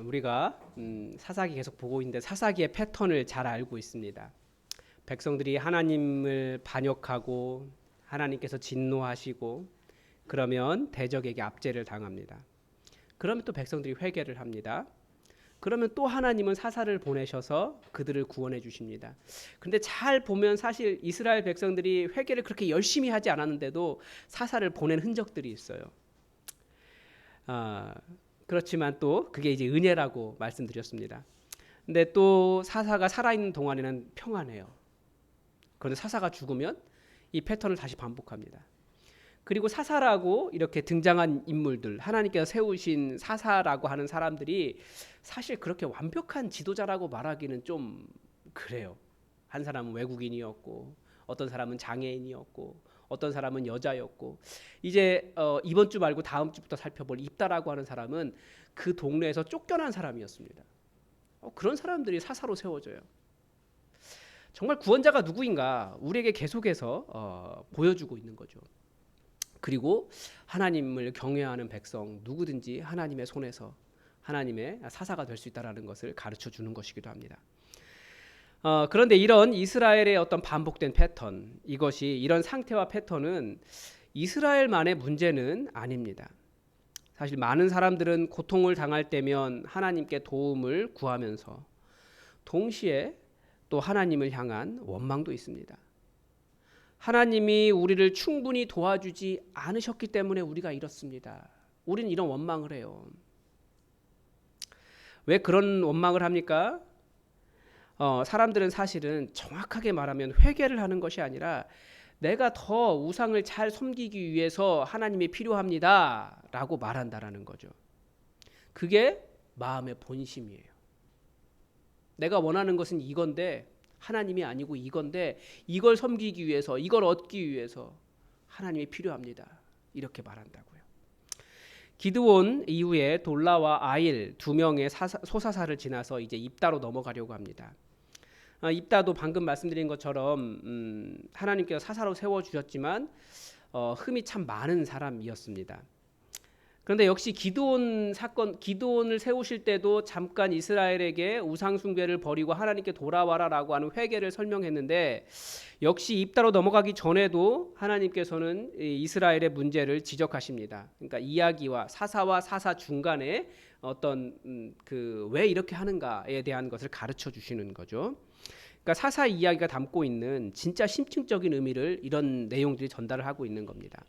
우리가 사사기 계속 보고 있는데 사사기의 패턴을 잘 알고 있습니다. 백성들이 하나님을 반역하고 하나님께서 진노하시고 그러면 대적에게 압제를 당합니다. 그러면 또 백성들이 회개를 합니다. 그러면 또 하나님은 사사를 보내셔서 그들을 구원해 주십니다. 그런데 잘 보면 사실 이스라엘 백성들이 회개를 그렇게 열심히 하지 않았는데도 사사를 보낸 흔적들이 있어요. 그렇지만 또 그게 이제 은혜라고 말씀드렸습니다. 근데 또 사사가 살아있는 동안에는 평안해요. 그런데 사사가 죽으면 이 패턴을 다시 반복합니다. 그리고 사사라고 이렇게 등장한 인물들, 하나님께서 세우신 사사라고 하는 사람들이 사실 그렇게 완벽한 지도자라고 말하기는 좀 그래요. 한 사람은 외국인이었고, 어떤 사람은 장애인이었고, 어떤 사람은 여자였고, 이제 이번 주 말고 다음 주부터 살펴볼 입다라고 하는 사람은 그 동네에서 쫓겨난 사람이었습니다. 그런 사람들이 사사로 세워져요. 정말 구원자가 누구인가 우리에게 계속해서 보여주고 있는 거죠. 그리고 하나님을 경외하는 백성 누구든지 하나님의 손에서 하나님의 사사가 될 수 있다는 것을 가르쳐 주는 것이기도 합니다. 그런데 이런 이스라엘의 어떤 반복된 패턴, 이런 상태와 패턴은 이스라엘만의 문제는 아닙니다. 사실 많은 사람들은 고통을 당할 때면 하나님께 도움을 구하면서 동시에 또 하나님을 향한 원망도 있습니다. 하나님이 우리를 충분히 도와주지 않으셨기 때문에 우리가 이렇습니다. 우리는 이런 원망을 해요. 왜 그런 원망을 합니까? 사람들은 사실은 정확하게 말하면 회개를 하는 것이 아니라 내가 더 우상을 잘 섬기기 위해서 하나님이 필요합니다 라고 말한다라는 거죠. 그게 마음의 본심이에요. 내가 원하는 것은 이건데 하나님이 아니고 이건데 이걸 섬기기 위해서 이걸 얻기 위해서 하나님이 필요합니다. 이렇게 말한다고요. 기드온 이후에 돌라와 아일 두 명의 소사사를 지나서 이제 입다로 넘어가려고 합니다. 입다도 방금 말씀드린 것처럼 하나님께서 사사로 세워주셨지만 흠이 참 많은 사람이었습니다. 그런데 역시 기드온을 세우실 때도 잠깐 이스라엘에게 우상 숭배를 버리고 하나님께 돌아와라라고 하는 회개를 설명했는데 역시 입다로 넘어가기 전에도 하나님께서는 이스라엘의 문제를 지적하십니다. 그러니까 이야기와 사사와 사사 중간에 어떤 왜 이렇게 하는가에 대한 것을 가르쳐 주시는 거죠. 그러니까 사사 이야기가 담고 있는 진짜 심층적인 의미를 이런 내용들이 전달을 하고 있는 겁니다.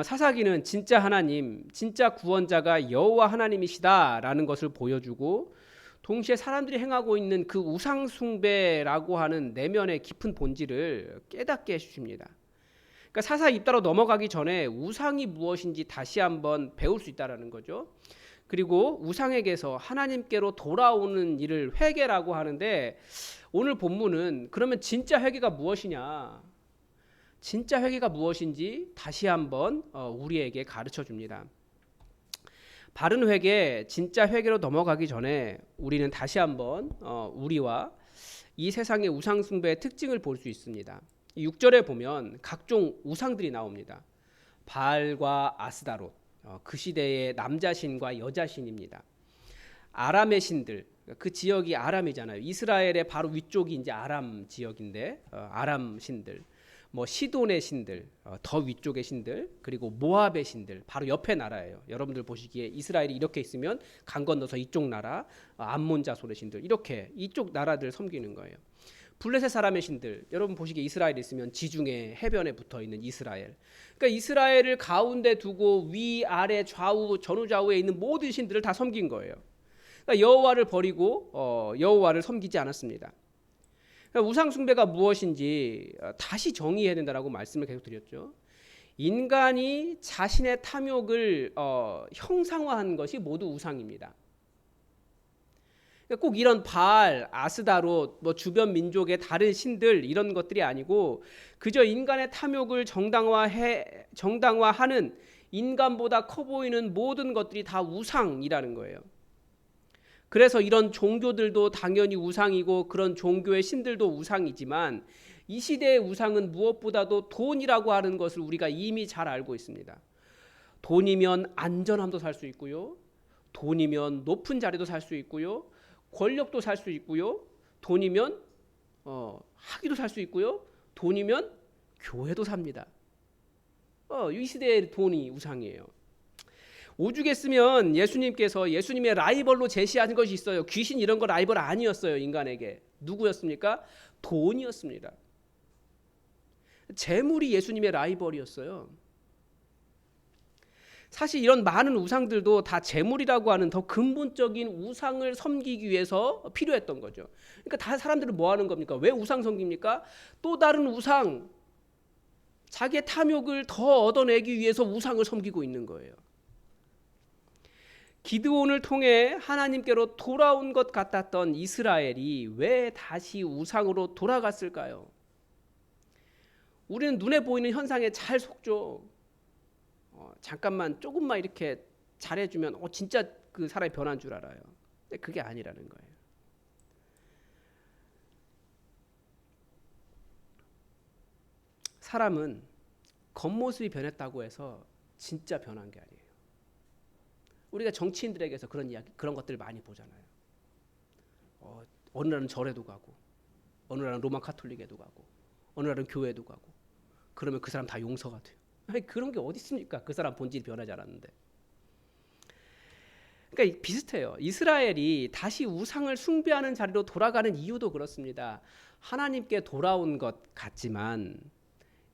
사사기는 진짜 하나님, 진짜 구원자가 여호와 하나님이시다라는 것을 보여주고 동시에 사람들이 행하고 있는 그 우상 숭배라고 하는 내면의 깊은 본질을 깨닫게 해주십니다. 그러니까 사사 입다로 넘어가기 전에 우상이 무엇인지 다시 한번 배울 수 있다라는 거죠. 그리고 우상에게서 하나님께로 돌아오는 일을 회개라고 하는데 오늘 본문은 그러면 진짜 회개가 무엇이냐? 진짜 회개가 무엇인지 다시 한번 우리에게 가르쳐 줍니다. 바른 회개, 진짜 회개로 넘어가기 전에 우리는 다시 한번 우리와 이 세상의 우상 숭배의 특징을 볼 수 있습니다. 6절에 보면 각종 우상들이 나옵니다. 바알과 아스다롯, 그 시대의 남자신과 여자신입니다. 아람의 신들, 그 지역이 아람이잖아요. 이스라엘의 바로 위쪽이 이제 아람 지역인데 아람 신들. 시돈의 신들, 더 위쪽의 신들, 그리고 모압의 신들, 바로 옆에 나라예요. 여러분들 보시기에 이스라엘이 이렇게 있으면 강 건너서 이쪽 나라, 암몬 자손의 신들, 이렇게 이쪽 나라들 섬기는 거예요. 블레셋 사람의 신들, 여러분 보시기에 이스라엘이 있으면 지중해 해변에 붙어 있는 이스라엘. 그러니까 이스라엘을 가운데 두고 위, 아래, 좌우, 전후좌우에 있는 모든 신들을 다 섬긴 거예요. 그러니까 여호와를 버리고 여호와를 섬기지 않았습니다. 우상 숭배가 무엇인지 다시 정의해야 된다라고 말씀을 계속 드렸죠. 인간이 자신의 탐욕을 형상화한 것이 모두 우상입니다. 꼭 이런 바알, 아스다롯, 주변 민족의 다른 신들 이런 것들이 아니고 그저 인간의 탐욕을 정당화하는 인간보다 커 보이는 모든 것들이 다 우상이라는 거예요. 그래서 이런 종교들도 당연히 우상이고 그런 종교의 신들도 우상이지만 이 시대의 우상은 무엇보다도 돈이라고 하는 것을 우리가 이미 잘 알고 있습니다. 돈이면 안전함도 살 수 있고요. 돈이면 높은 자리도 살 수 있고요. 권력도 살 수 있고요. 돈이면 학위도 살 수 있고요. 돈이면 교회도 삽니다. 이 시대의 돈이 우상이에요. 오죽했으면 예수님께서 예수님의 라이벌로 제시하는 것이 있어요. 귀신 이런 거 라이벌 아니었어요. 인간에게. 누구였습니까? 돈이었습니다. 재물이 예수님의 라이벌이었어요. 사실 이런 많은 우상들도 다 재물이라고 하는 더 근본적인 우상을 섬기기 위해서 필요했던 거죠. 그러니까 다 사람들은 뭐 하는 겁니까? 왜 우상 섬깁니까? 또 다른 우상, 자기의 탐욕을 더 얻어내기 위해서 우상을 섬기고 있는 거예요. 기드온을 통해 하나님께로 돌아온 것 같았던 이스라엘이 왜 다시 우상으로 돌아갔을까요? 우리는 눈에 보이는 현상에 잘 속죠. 잠깐만 조금만 이렇게 잘해주면 진짜 그 사람이 변한 줄 알아요. 근데 그게 아니라는 거예요. 사람은 겉모습이 변했다고 해서 진짜 변한 게 아니에요. 우리가 정치인들에게서 그런 이야기, 그런 것들을 많이 보잖아요. 어느 날은 절에도 가고, 어느 날은 로마 카톨릭에도 가고, 어느 날은 교회도 가고, 그러면 그 사람 다 용서가 돼요. 아니, 그런 게 어디 있습니까? 그 사람 본질이 변하지 않았는데. 그러니까 비슷해요. 이스라엘이 다시 우상을 숭배하는 자리로 돌아가는 이유도 그렇습니다. 하나님께 돌아온 것 같지만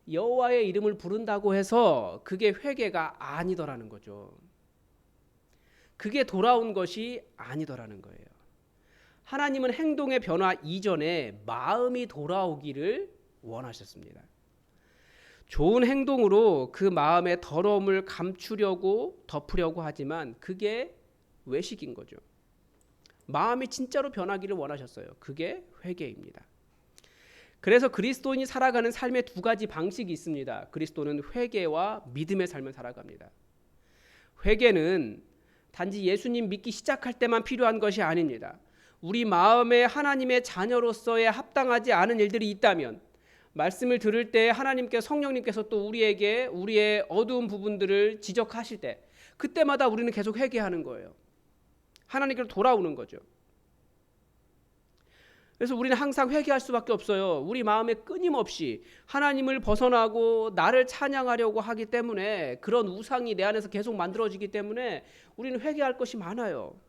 여호와의 이름을 부른다고 해서 그게 회개가 아니더라는 거죠. 그게 돌아온 것이 아니더라는 거예요. 하나님은 행동의 변화 이전에 마음이 돌아오기를 원하셨습니다. 좋은 행동으로 그 마음의 더러움을 감추려고 덮으려고 하지만 그게 외식인 거죠. 마음이 진짜로 변하기를 원하셨어요. 그게 회개입니다. 그래서 그리스도인이 살아가는 삶의 두 가지 방식이 있습니다. 그리스도는 회개와 믿음의 삶을 살아갑니다. 회개는 단지 예수님 믿기 시작할 때만 필요한 것이 아닙니다. 우리 마음에 하나님의 자녀로서의 합당하지 않은 일들이 있다면 말씀을 들을 때 하나님께 성령님께서 또 우리에게 우리의 어두운 부분들을 지적하실 때 그때마다 우리는 계속 회개하는 거예요. 하나님께로 돌아오는 거죠. 그래서 우리는 항상 회개할 수밖에 없어요. 우리 마음에 끊임없이 하나님을 벗어나고 나를 찬양하려고 하기 때문에 그런 우상이 내 안에서 계속 만들어지기 때문에 우리는 회개할 것이 많아요.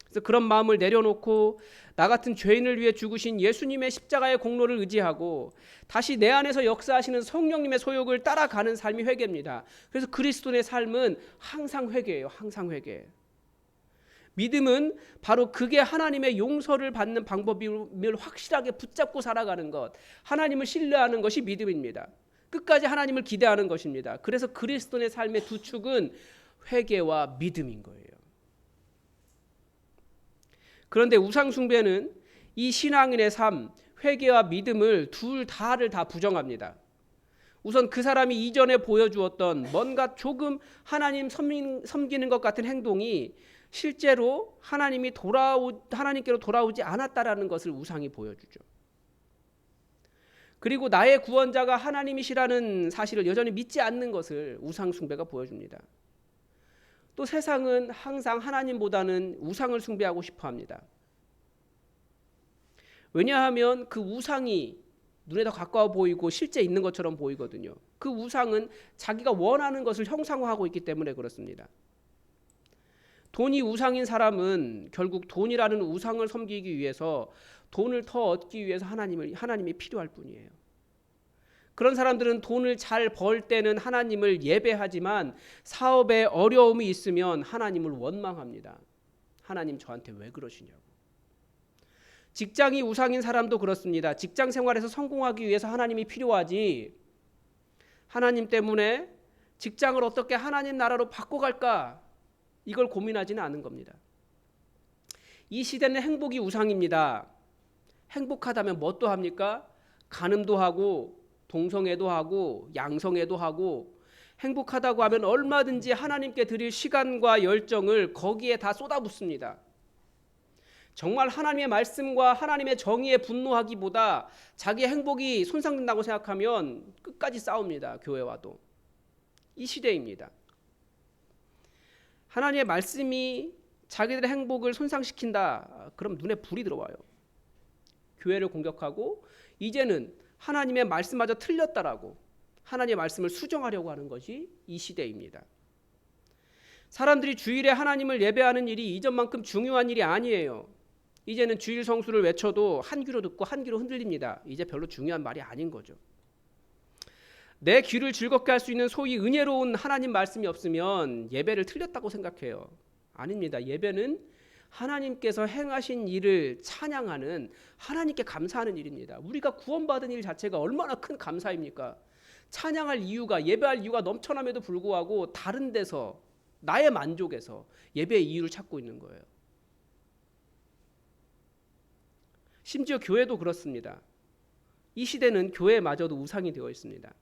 그래서 그런 마음을 내려놓고 나 같은 죄인을 위해 죽으신 예수님의 십자가의 공로를 의지하고 다시 내 안에서 역사하시는 성령님의 소욕을 따라가는 삶이 회개입니다. 그래서 그리스도의 삶은 항상 회개예요. 항상 회개. 믿음은 바로 그게 하나님의 용서를 받는 방법임을 확실하게 붙잡고 살아가는 것, 하나님을 신뢰하는 것이 믿음입니다. 끝까지 하나님을 기대하는 것입니다. 그래서 그리스도의 삶의 두 축은 회개와 믿음인 거예요. 그런데 우상 숭배는 이 신앙인의 삶, 회개와 믿음을 둘 다를 다 부정합니다. 우선 그 사람이 이전에 보여주었던 뭔가 조금 하나님 섬기는 것 같은 행동이 실제로 하나님께로 돌아오지 않았다라는 것을 우상이 보여주죠. 그리고 나의 구원자가 하나님이시라는 사실을 여전히 믿지 않는 것을 우상 숭배가 보여줍니다. 또 세상은 항상 하나님보다는 우상을 숭배하고 싶어 합니다. 왜냐하면 그 우상이 눈에 더 가까워 보이고 실제 있는 것처럼 보이거든요. 그 우상은 자기가 원하는 것을 형상화하고 있기 때문에 그렇습니다. 돈이 우상인 사람은 결국 돈이라는 우상을 섬기기 위해서 돈을 더 얻기 위해서 하나님이 필요할 뿐이에요. 그런 사람들은 돈을 잘 벌 때는 하나님을 예배하지만 사업에 어려움이 있으면 하나님을 원망합니다. 하나님 저한테 왜 그러시냐고. 직장이 우상인 사람도 그렇습니다. 직장 생활에서 성공하기 위해서 하나님이 필요하지 하나님 때문에 직장을 어떻게 하나님 나라로 바꿔갈까 이걸 고민하지는 않은 겁니다. 이 시대는 행복이 우상입니다. 행복하다면 뭣도 합니까? 간음도 하고 동성애도 하고 양성애도 하고 행복하다고 하면 얼마든지 하나님께 드릴 시간과 열정을 거기에 다 쏟아붓습니다. 정말 하나님의 말씀과 하나님의 정의에 분노하기보다 자기의 행복이 손상된다고 생각하면 끝까지 싸웁니다. 교회와도. 이 시대입니다. 하나님의 말씀이 자기들의 행복을 손상시킨다. 그럼 눈에 불이 들어와요. 교회를 공격하고 이제는 하나님의 말씀마저 틀렸다라고 하나님의 말씀을 수정하려고 하는 것이 이 시대입니다. 사람들이 주일에 하나님을 예배하는 일이 이전만큼 중요한 일이 아니에요. 이제는 주일 성수를 외쳐도 한 귀로 듣고 한 귀로 흔들립니다. 이제 별로 중요한 말이 아닌 거죠. 내 귀를 즐겁게 할 수 있는 소위 은혜로운 하나님 말씀이 없으면 예배를 틀렸다고 생각해요. 아닙니다. 예배는 하나님께서 행하신 일을 찬양하는, 하나님께 감사하는 일입니다. 우리가 구원받은 일 자체가 얼마나 큰 감사입니까? 찬양할 이유가, 예배할 이유가 넘쳐남에도 불구하고 다른 데서 나의 만족에서 예배의 이유를 찾고 있는 거예요. 심지어 교회도 그렇습니다. 이 시대는 교회마저도 우상이 되어 있습니다.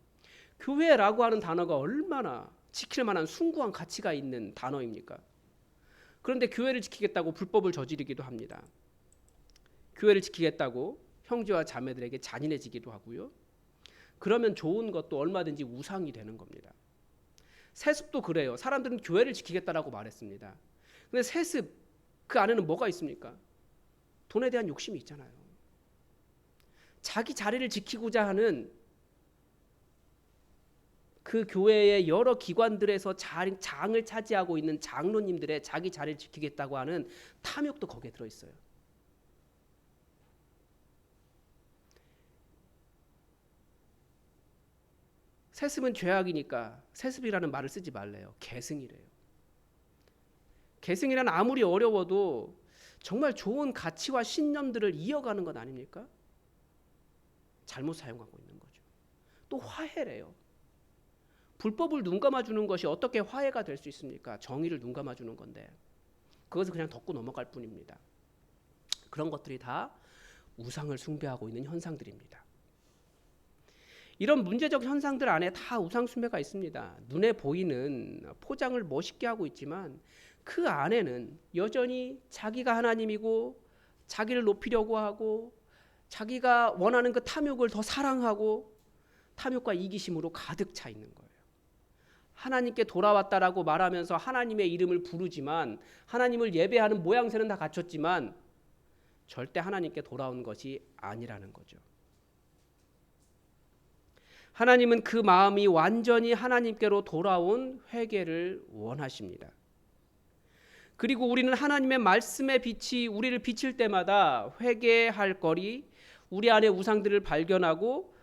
교회라고 하는 단어가 얼마나 지킬 만한 숭고한 가치가 있는 단어입니까? 그런데 교회를 지키겠다고 불법을 저지르기도 합니다. 교회를 지키겠다고 형제와 자매들에게 잔인해지기도 하고요. 그러면 좋은 것도 얼마든지 우상이 되는 겁니다. 세습도 그래요. 사람들은 교회를 지키겠다라고 말했습니다. 근데 세습 그 안에는 뭐가 있습니까? 돈에 대한 욕심이 있잖아요. 자기 자리를 지키고자 하는 그 교회의 여러 기관들에서 장을 차지하고 있는 장로님들의 자기 자리를 지키겠다고 하는 탐욕도 거기에 들어있어요. 세습은 죄악이니까 세습이라는 말을 쓰지 말래요. 계승이래요. 계승이란 아무리 어려워도 정말 좋은 가치와 신념들을 이어가는 것 아닙니까? 잘못 사용하고 있는 거죠. 또 화해래요. 불법을 눈 감아주는 것이 어떻게 화해가 될 수 있습니까? 정의를 눈 감아주는 건데 그것을 그냥 덮고 넘어갈 뿐입니다. 그런 것들이 다 우상을 숭배하고 있는 현상들입니다. 이런 문제적 현상들 안에 다 우상 숭배가 있습니다. 눈에 보이는 포장을 멋있게 하고 있지만 그 안에는 여전히 자기가 하나님이고 자기를 높이려고 하고 자기가 원하는 그 탐욕을 더 사랑하고 탐욕과 이기심으로 가득 차 있는 거예요. 하나님께 돌아왔다라고 말하면서 하나님의 이름을 부르지만 하나님을 예배하는 모양새는 다 갖췄지만 절대 하나님께 돌아온 것이 아니라는 거죠. 하나님은 그 마음이 완전히 하나님께로 돌아온 회개를 원하십니다. 그리고 우리는 하나님의 말씀의 빛이 우리를 비칠 때마다 회개할 거리, 우리 안에 우상들을 발견하고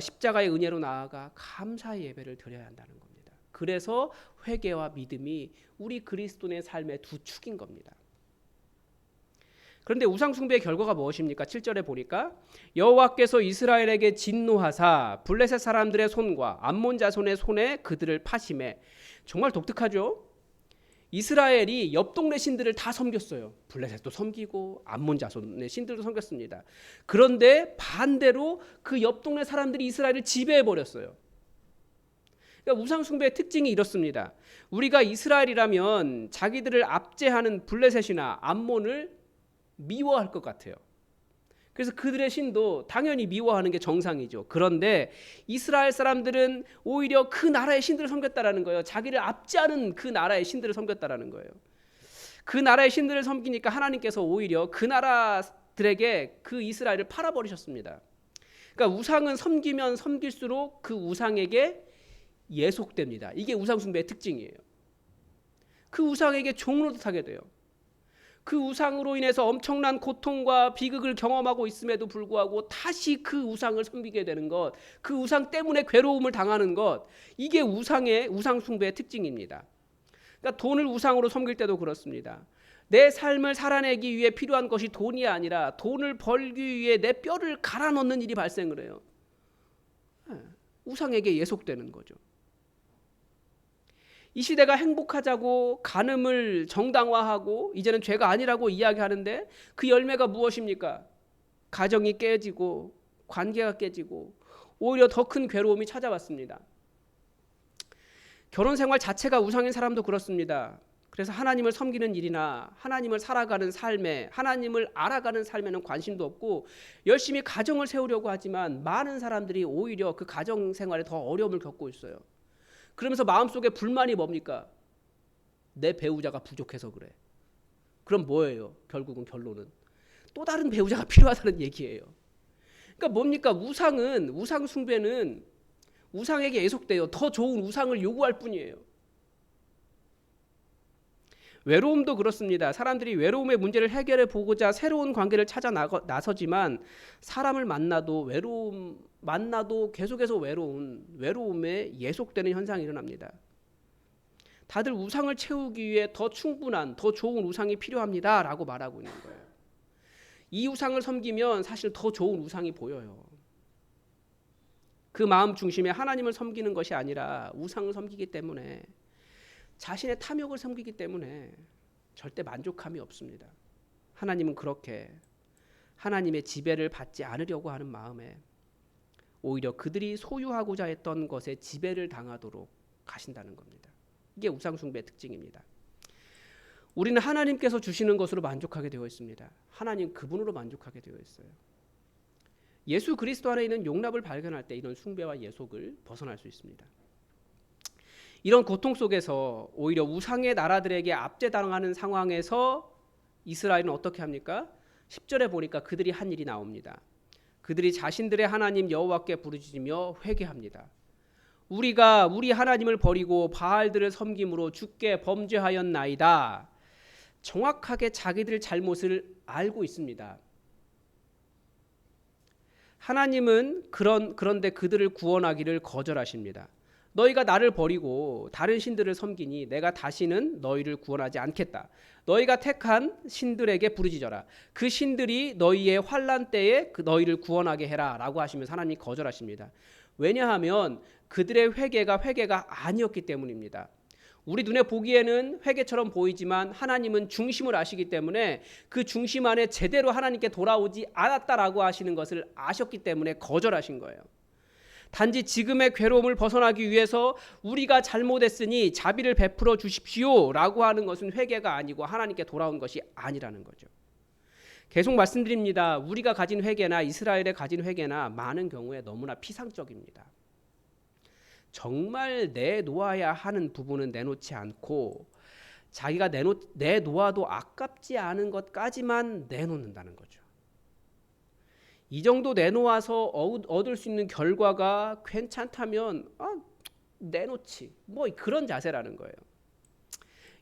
십자가의 은혜로 나아가 감사의 예배를 드려야 한다는 겁니다. 그래서 회개와 믿음이 우리 그리스도인의 삶의 두 축인 겁니다. 그런데 우상 숭배의 결과가 무엇입니까? 7절에 보니까 여호와께서 이스라엘에게 진노하사 블레셋 사람들의 손과 암몬 자손의 손에 그들을 파심해. 정말 독특하죠? 이스라엘이 옆 동네 신들을 다 섬겼어요. 블레셋도 섬기고 암몬 자손의 신들도 섬겼습니다. 그런데 반대로 그 옆 동네 사람들이 이스라엘을 지배해 버렸어요. 그러니까 우상 숭배의 특징이 이렇습니다. 우리가 이스라엘이라면 자기들을 압제하는 블레셋이나 암몬을 미워할 것 같아요. 그래서 그들의 신도 당연히 미워하는 게 정상이죠. 그런데 이스라엘 사람들은 오히려 그 나라의 신들을 섬겼다라는 거예요. 자기를 압제하는 그 나라의 신들을 섬겼다라는 거예요. 그 나라의 신들을 섬기니까 하나님께서 오히려 그 나라들에게 그 이스라엘을 팔아버리셨습니다. 그러니까 우상은 섬기면 섬길수록 그 우상에게 예속됩니다. 이게 우상 숭배의 특징이에요. 그 우상에게 종노릇하게 돼요. 그 우상으로 인해서 엄청난 고통과 비극을 경험하고 있음에도 불구하고 다시 그 우상을 섬기게 되는 것, 그 우상 때문에 괴로움을 당하는 것, 이게 우상 숭배의 특징입니다. 그러니까 돈을 우상으로 섬길 때도 그렇습니다. 내 삶을 살아내기 위해 필요한 것이 돈이 아니라 돈을 벌기 위해 내 뼈를 갈아 넣는 일이 발생을 해요. 우상에게 예속되는 거죠. 이 시대가 행복하자고 간음을 정당화하고 이제는 죄가 아니라고 이야기하는데 그 열매가 무엇입니까? 가정이 깨지고 관계가 깨지고 오히려 더 큰 괴로움이 찾아왔습니다. 결혼 생활 자체가 우상인 사람도 그렇습니다. 그래서 하나님을 섬기는 일이나 하나님을 살아가는 삶에, 하나님을 알아가는 삶에는 관심도 없고 열심히 가정을 세우려고 하지만 많은 사람들이 오히려 그 가정 생활에 더 어려움을 겪고 있어요. 그러면서 마음속에 불만이 뭡니까? 내 배우자가 부족해서 그래. 그럼 뭐예요? 결국은 결론은 또 다른 배우자가 필요하다는 얘기예요. 그러니까 뭡니까? 우상 숭배는 우상에게 애속돼요. 더 좋은 우상을 요구할 뿐이에요. 외로움도 그렇습니다. 사람들이 외로움의 문제를 해결해 보고자 새로운 관계를 찾아 나서지만 사람을 만나도 계속해서 외로움에 예속되는 현상이 일어납니다. 다들 우상을 채우기 위해 더 충분한, 더 좋은 우상이 필요합니다라고 말하고 있는 거예요. 이 우상을 섬기면 사실 더 좋은 우상이 보여요. 그 마음 중심에 하나님을 섬기는 것이 아니라 우상을 섬기기 때문에, 자신의 탐욕을 섬기기 때문에 절대 만족함이 없습니다. 하나님은 그렇게 하나님의 지배를 받지 않으려고 하는 마음에 오히려 그들이 소유하고자 했던 것에 지배를 당하도록 하신다는 겁니다. 이게 우상 숭배의 특징입니다. 우리는 하나님께서 주시는 것으로 만족하게 되어 있습니다. 하나님 그분으로 만족하게 되어 있어요. 예수 그리스도 안에 있는 용납을 발견할 때 이런 숭배와 예속을 벗어날 수 있습니다. 이런 고통 속에서 오히려 우상의 나라들에게 압제당하는 상황에서 이스라엘은 어떻게 합니까? 10절에 보니까 그들이 한 일이 나옵니다. 그들이 자신들의 하나님 여호와께 부르짖으며 회개합니다. 우리가 우리 하나님을 버리고 바알들을 섬김으로 주께 범죄하였나이다. 정확하게 자기들 잘못을 알고 있습니다. 하나님은 그런데 그들을 구원하기를 거절하십니다. 너희가 나를 버리고 다른 신들을 섬기니 내가 다시는 너희를 구원하지 않겠다. 너희가 택한 신들에게 부르짖어라. 그 신들이 너희의 환난 때에 너희를 구원하게 해라 라고 하시면서 하나님이 거절하십니다. 왜냐하면 그들의 회개가 아니었기 때문입니다. 우리 눈에 보기에는 회개처럼 보이지만 하나님은 중심을 아시기 때문에 그 중심 안에 제대로 하나님께 돌아오지 않았다라고 하시는 것을 아셨기 때문에 거절하신 거예요. 단지 지금의 괴로움을 벗어나기 위해서 우리가 잘못했으니 자비를 베풀어 주십시오 라고 하는 것은 회개가 아니고 하나님께 돌아온 것이 아니라는 거죠. 계속 말씀드립니다. 우리가 가진 회개나 이스라엘의 가진 회개나 많은 경우에 너무나 피상적입니다. 정말 내놓아야 하는 부분은 내놓지 않고 자기가 내놓아도 아깝지 않은 것까지만 내놓는다는 거죠. 이 정도 내놓아서 얻을 수 있는 결과가 괜찮다면 내놓지 뭐 그런 자세라는 거예요.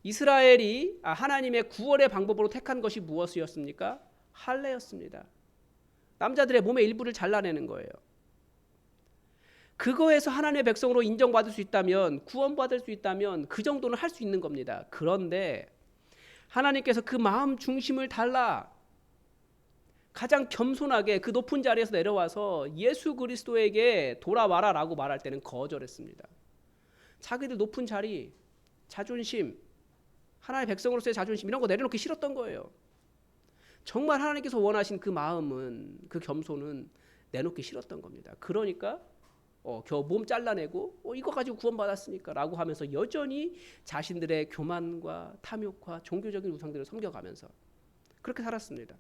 이스라엘이 하나님의 구원의 방법으로 택한 것이 무엇이었습니까? 할례였습니다. 남자들의 몸의 일부를 잘라내는 거예요. 그거에서 하나님의 백성으로 인정받을 수 있다면, 구원받을 수 있다면 그 정도는 할 수 있는 겁니다. 그런데 하나님께서 그 마음 중심을 달라 가장 겸손하게 그 높은 자리에서 내려와서 예수 그리스도에게 돌아와라 라고 말할 때는 거절했습니다. 자기들 높은 자리, 자존심, 하나님의 백성으로서의 자존심 이런 거 내려놓기 싫었던 거예요. 정말 하나님께서 원하신 그 마음은, 그 겸손은 내놓기 싫었던 겁니다. 그러니까 겨우 몸 잘라내고 이거 가지고 구원받았으니까 라고 하면서 여전히 자신들의 교만과 탐욕과 종교적인 우상들을 섬겨가면서 그렇게 살았습니다.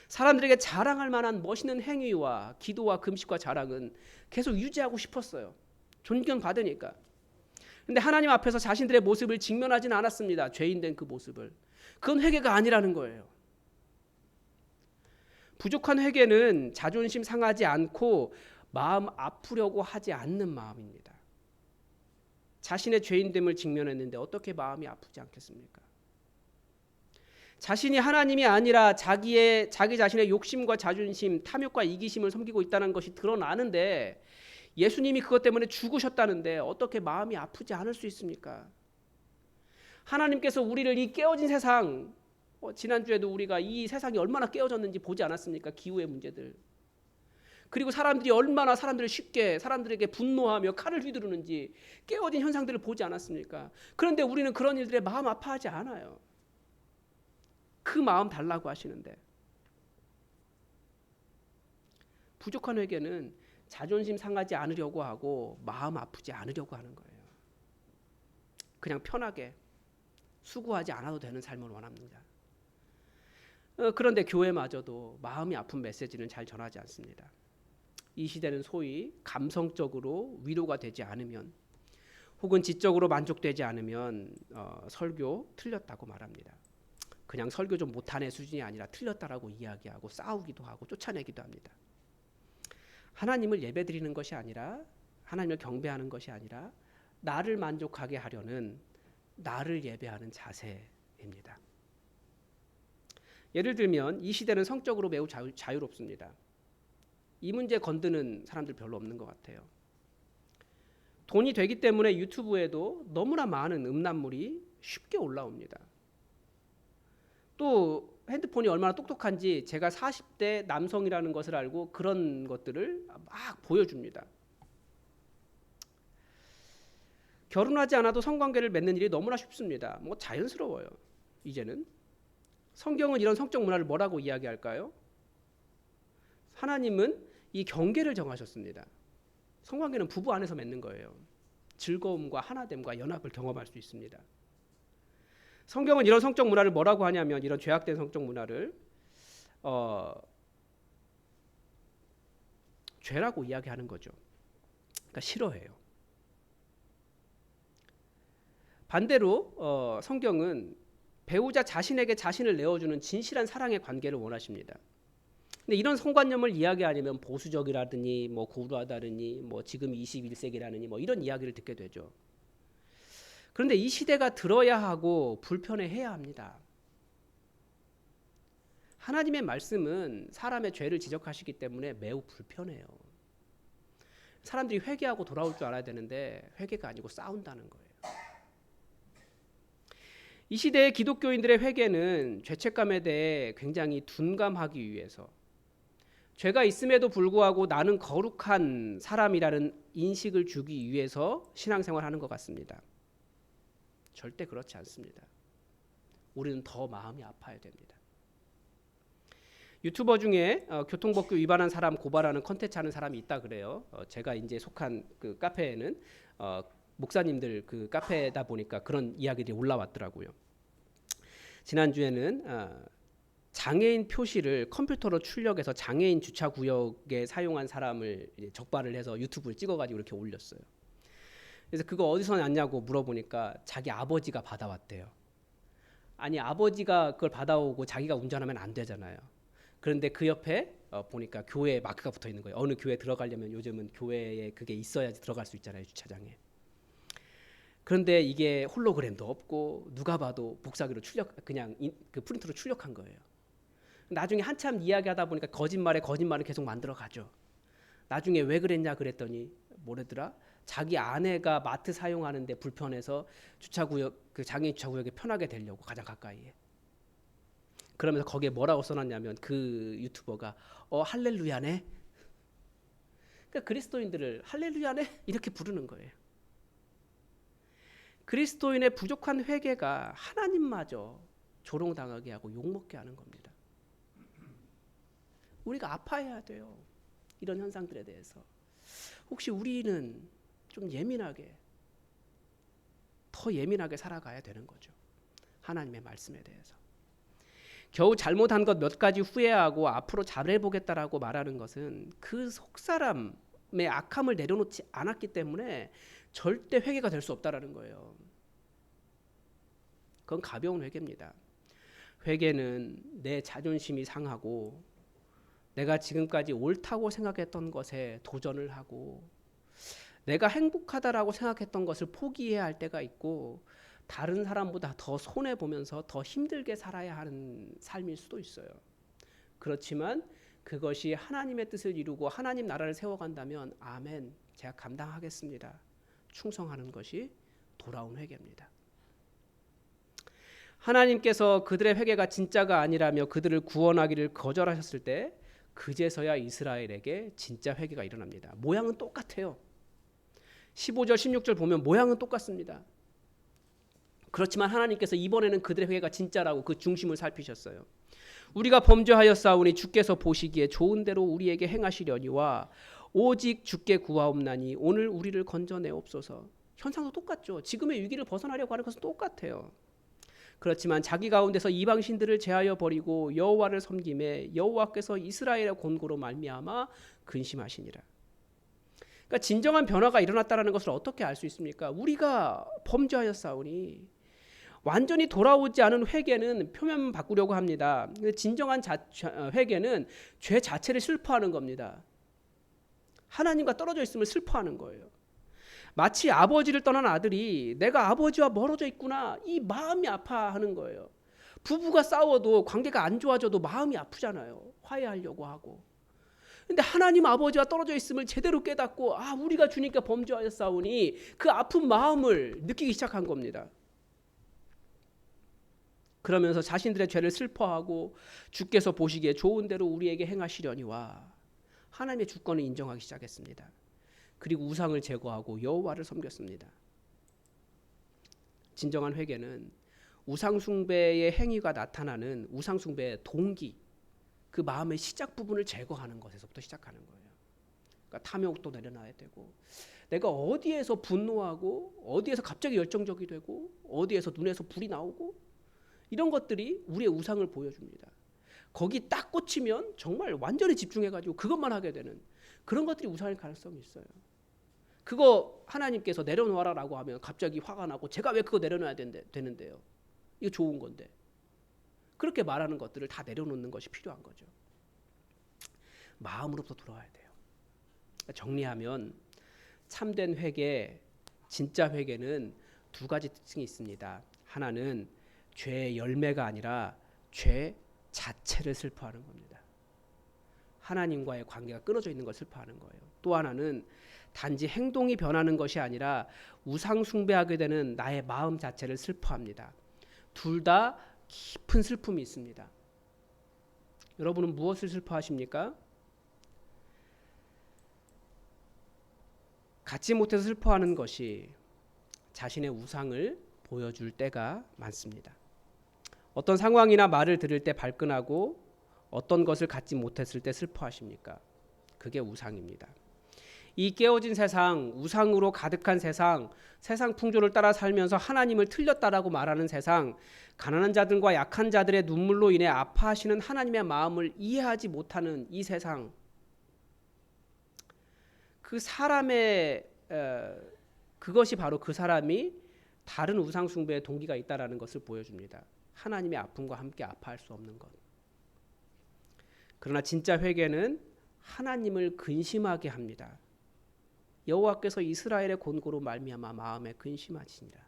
사람들에게 자랑할 만한 멋있는 행위와 기도와 금식과 자랑은 계속 유지하고 싶었어요. 존경받으니까. 그런데 하나님 앞에서 자신들의 모습을 직면하지는 않았습니다. 죄인된 그 모습을. 그건 회개가 아니라는 거예요. 부족한 회개는 자존심 상하지 않고 마음 아프려고 하지 않는 마음입니다. 자신의 죄인됨을 직면했는데 어떻게 마음이 아프지 않겠습니까? 자신이 하나님이 아니라 자기 자신의 욕심과 자존심, 탐욕과 이기심을 섬기고 있다는 것이 드러나는데 예수님이 그것 때문에 죽으셨다는데 어떻게 마음이 아프지 않을 수 있습니까? 하나님께서 우리를 이 깨어진 세상, 지난주에도 우리가 이 세상이 얼마나 깨어졌는지 보지 않았습니까? 기후의 문제들. 그리고 사람들이 얼마나 쉽게 사람들에게 분노하며 칼을 휘두르는지 깨어진 현상들을 보지 않았습니까? 그런데 우리는 그런 일들에 마음 아파하지 않아요. 그 마음 달라고 하시는데, 부족한 회개는 자존심 상하지 않으려고 하고 마음 아프지 않으려고 하는 거예요. 그냥 편하게 수고하지 않아도 되는 삶을 원합니다. 그런데 교회마저도 마음이 아픈 메시지는 잘 전하지 않습니다. 이 시대는 소위 감성적으로 위로가 되지 않으면 혹은 지적으로 만족되지 않으면 설교 틀렸다고 말합니다. 그냥 설교 좀 못하네 수준이 아니라 틀렸다라고 이야기하고 싸우기도 하고 쫓아내기도 합니다. 하나님을 예배드리는 것이 아니라 하나님을 경배하는 것이 아니라 나를 만족하게 하려는 나를 예배하는 자세입니다. 예를 들면 이 시대는 성적으로 매우 자유롭습니다. 이 문제 건드는 사람들 별로 없는 것 같아요. 돈이 되기 때문에 유튜브에도 너무나 많은 음란물이 쉽게 올라옵니다. 또 핸드폰이 얼마나 똑똑한지 제가 40대 남성이라는 것을 알고 그런 것들을 막 보여줍니다. 결혼하지 않아도 성관계를 맺는 일이 너무나 쉽습니다. 뭐 자연스러워요. 이제는 성경은 이런 성적 문화를 뭐라고 이야기할까요? 하나님은 이 경계를 정하셨습니다. 성관계는 부부 안에서 맺는 거예요. 즐거움과 하나됨과 연합을 경험할 수 있습니다. 성경은 이런 성적 문화를 뭐라고 하냐면 이런 죄악된 성적 문화를 죄라고 이야기하는 거죠. 그러니까 싫어해요. 반대로 성경은 배우자 자신에게 자신을 내어주는 진실한 사랑의 관계를 원하십니다. 근데 이런 성관념을 이야기하려면 보수적이라더니 뭐 고루하다느니 뭐 지금 21세기라느니 뭐 이런 이야기를 듣게 되죠. 그런데 이 시대가 들어야 하고 불편해해야 합니다. 하나님의 말씀은 사람의 죄를 지적하시기 때문에 매우 불편해요. 사람들이 회개하고 돌아올 줄 알아야 되는데 회개가 아니고 싸운다는 거예요. 이 시대의 기독교인들의 회개는 죄책감에 대해 굉장히 둔감하기 위해서 죄가 있음에도 불구하고 나는 거룩한 사람이라는 인식을 주기 위해서 신앙생활하는 것 같습니다. 절대 그렇지 않습니다. 우리는 더 마음이 아파야 됩니다. 유튜버 중에 교통법규 위반한 사람 고발하는 컨텐츠 하는 사람이 있다 그래요. 제가 이제 속한 그 카페에는 목사님들 그 카페다 보니까 그런 이야기들이 올라왔더라고요. 지난주에는 장애인 표시를 컴퓨터로 출력해서 장애인 주차 구역에 사용한 사람을 적발을 해서 유튜브를 찍어가지고 이렇게 올렸어요. 그래서 그거 어디서 났냐고 물어보니까 자기 아버지가 받아왔대요. 아니 아버지가 그걸 받아오고 자기가 운전하면 안 되잖아요. 그런데 그 옆에 보니까 교회 마크가 붙어 있는 거예요. 어느 교회 들어가려면 요즘은 교회에 그게 있어야지 들어갈 수 있잖아요, 주차장에. 그런데 이게 홀로그램도 없고 누가 봐도 복사기로 그냥 그 프린터로 출력한 거예요. 나중에 한참 이야기하다 보니까 거짓말을 계속 만들어 가죠. 나중에 왜 그랬냐 그랬더니 뭐래더라? 자기 아내가 마트 사용하는데 불편해서 주차구역 그 장애인 주차구역에 편하게 되려고 가장 가까이에. 그러면서 거기에 뭐라고 써놨냐면 그 유튜버가 할렐루야네. 그러니까 그리스도인들을 할렐루야네 이렇게 부르는 거예요. 그리스도인의 부족한 회개가 하나님마저 조롱당하게 하고 욕먹게 하는 겁니다. 우리가 아파해야 돼요. 이런 현상들에 대해서. 혹시 우리는 좀 더 예민하게 살아가야 되는 거죠. 하나님의 말씀에 대해서. 겨우 잘못한 것 몇 가지 후회하고 앞으로 잘해보겠다라고 말하는 것은 그 속사람의 악함을 내려놓지 않았기 때문에 절대 회개가 될 수 없다라는 거예요. 그건 가벼운 회개입니다. 회개는 내 자존심이 상하고 내가 지금까지 옳다고 생각했던 것에 도전을 하고 내가 행복하다라고 생각했던 것을 포기해야 할 때가 있고 다른 사람보다 더 손해보면서 더 힘들게 살아야 하는 삶일 수도 있어요. 그렇지만 그것이 하나님의 뜻을 이루고 하나님 나라를 세워간다면 아멘, 제가 감당하겠습니다. 충성하는 것이 돌아온 회개입니다. 하나님께서 그들의 회개가 진짜가 아니라며 그들을 구원하기를 거절하셨을 때 그제서야 이스라엘에게 진짜 회개가 일어납니다. 모양은 똑같아요. 15절 16절 보면 모양은 똑같습니다. 그렇지만 하나님께서 이번에는 그들의 회개가 진짜라고 그 중심을 살피셨어요. 우리가 범죄하였사오니 주께서 보시기에 좋은 대로 우리에게 행하시려니와 오직 주께 구하옵나니 오늘 우리를 건져내옵소서. 현상도 똑같죠. 지금의 위기를 벗어나려고 하는 것은 똑같아요. 그렇지만 자기 가운데서 이방신들을 제하여 버리고 여호와를 섬김에 여호와께서 이스라엘의 곤고로 말미암아 근심하시니라. 그러니까 진정한 변화가 일어났다는 것을 어떻게 알 수 있습니까? 우리가 범죄하였사오니 완전히 돌아오지 않은 회개는 표면만 바꾸려고 합니다. 진정한 회개는 죄 자체를 슬퍼하는 겁니다. 하나님과 떨어져 있음을 슬퍼하는 거예요. 마치 아버지를 떠난 아들이 내가 아버지와 멀어져 있구나, 이 마음이 아파하는 거예요. 부부가 싸워도 관계가 안 좋아져도 마음이 아프잖아요. 화해하려고 하고. 근데 하나님 아버지와 떨어져 있음을 제대로 깨닫고 우리가 주님께 범죄하였사오니 그 아픈 마음을 느끼기 시작한 겁니다. 그러면서 자신들의 죄를 슬퍼하고 주께서 보시기에 좋은 대로 우리에게 행하시려니와 하나님의 주권을 인정하기 시작했습니다. 그리고 우상을 제거하고 여호와를 섬겼습니다. 진정한 회개는 우상 숭배의 행위가 나타나는 우상 숭배의 동기, 그 마음의 시작 부분을 제거하는 것에서부터 시작하는 거예요. 그러니까 탐욕도 내려놔야 되고, 내가 어디에서 분노하고 어디에서 갑자기 열정적이 되고 어디에서 눈에서 불이 나오고, 이런 것들이 우리의 우상을 보여줍니다. 거기 딱 꽂히면 정말 완전히 집중해가지고 그것만 하게 되는 그런 것들이 우상일 가능성이 있어요. 그거 하나님께서 내려놓아라라고 하면 갑자기 화가 나고 제가 왜 그거 내려놔야 되는데요? 이거 좋은 건데. 그렇게 말하는 것들을 다 내려놓는 것이 필요한 거죠. 마음으로부터 돌아와야 돼요. 정리하면 참된 회개, 진짜 회개는 두 가지 특징이 있습니다. 하나는 죄의 열매가 아니라 죄 자체를 슬퍼하는 겁니다. 하나님과의 관계가 끊어져 있는 걸 슬퍼하는 거예요. 또 하나는 단지 행동이 변하는 것이 아니라 우상 숭배하게 되는 나의 마음 자체를 슬퍼합니다. 둘 다 깊은 슬픔이 있습니다. 여러분은 무엇을 슬퍼하십니까? 갖지 못해서 슬퍼하는 것이 자신의 우상을 보여줄 때가 많습니다. 어떤 상황이나 말을 들을 때 발끈하고 어떤 것을 갖지 못했을 때 슬퍼하십니까? 그게 우상입니다. 이 깨어진 세상, 우상으로 가득한 세상, 세상 풍조를 따라 살면서 하나님을 틀렸다라고 말하는 세상, 가난한 자들과 약한 자들의 눈물로 인해 아파하시는 하나님의 마음을 이해하지 못하는 이 세상, 그 사람의 그것이 바로 그 사람이 다른 우상 숭배의 동기가 있다라는 것을 보여줍니다. 하나님의 아픔과 함께 아파할 수 없는 것. 그러나 진짜 회개는 하나님을 근심하게 합니다. 여호와께서 이스라엘의 곤고로 말미암아 마음에 근심하시니라.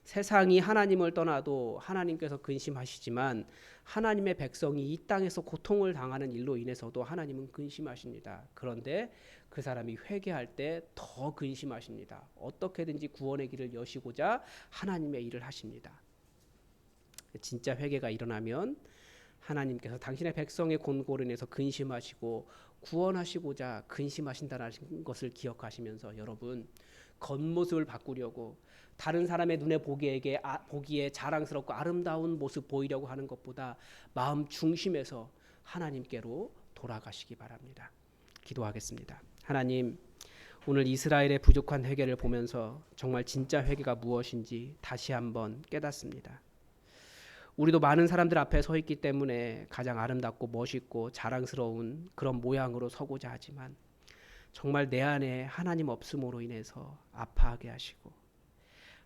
세상이 하나님을 떠나도 하나님께서 근심하시지만 하나님의 백성이 이 땅에서 고통을 당하는 일로 인해서도 하나님은 근심하십니다. 그런데 그 사람이 회개할 때 더 근심하십니다. 어떻게든지 구원의 길을 여시고자 하나님의 일을 하십니다. 진짜 회개가 일어나면 하나님께서 당신의 백성의 곤고로 인해서 근심하시고 구원하시고자 근심하신다는 것을 기억하시면서 여러분 겉모습을 바꾸려고 다른 사람의 눈에 보기에 자랑스럽고 아름다운 모습 보이려고 하는 것보다 마음 중심에서 하나님께로 돌아가시기 바랍니다. 기도하겠습니다. 하나님, 오늘 이스라엘의 부족한 회개를 보면서 정말 진짜 회개가 무엇인지 다시 한번 깨닫습니다. 우리도 많은 사람들 앞에 서 있기 때문에 가장 아름답고 멋있고 자랑스러운 그런 모양으로 서고자 하지만 정말 내 안에 하나님 없음으로 인해서 아파하게 하시고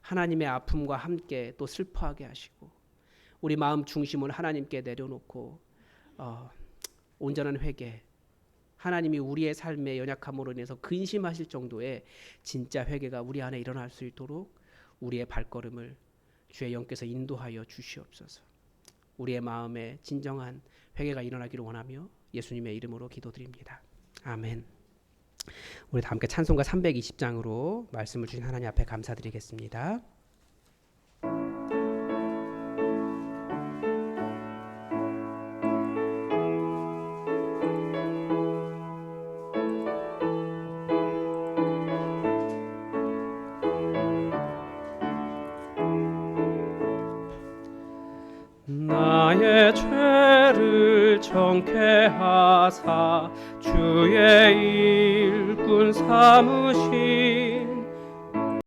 하나님의 아픔과 함께 또 슬퍼하게 하시고 우리 마음 중심을 하나님께 내려놓고 온전한 회개, 하나님이 우리의 삶의 연약함으로 인해서 근심하실 정도의 진짜 회개가 우리 안에 일어날 수 있도록 우리의 발걸음을 주의 영께서 인도하여 주시옵소서. 우리의 마음에 진정한 회개가 일어나기를 원하며 예수님의 이름으로 기도드립니다. 아멘. 우리 다 함께 찬송가 320장으로 말씀을 주신 하나님 앞에 감사드리겠습니다. 나의 죄를 정케하사 주의 일꾼 삼으시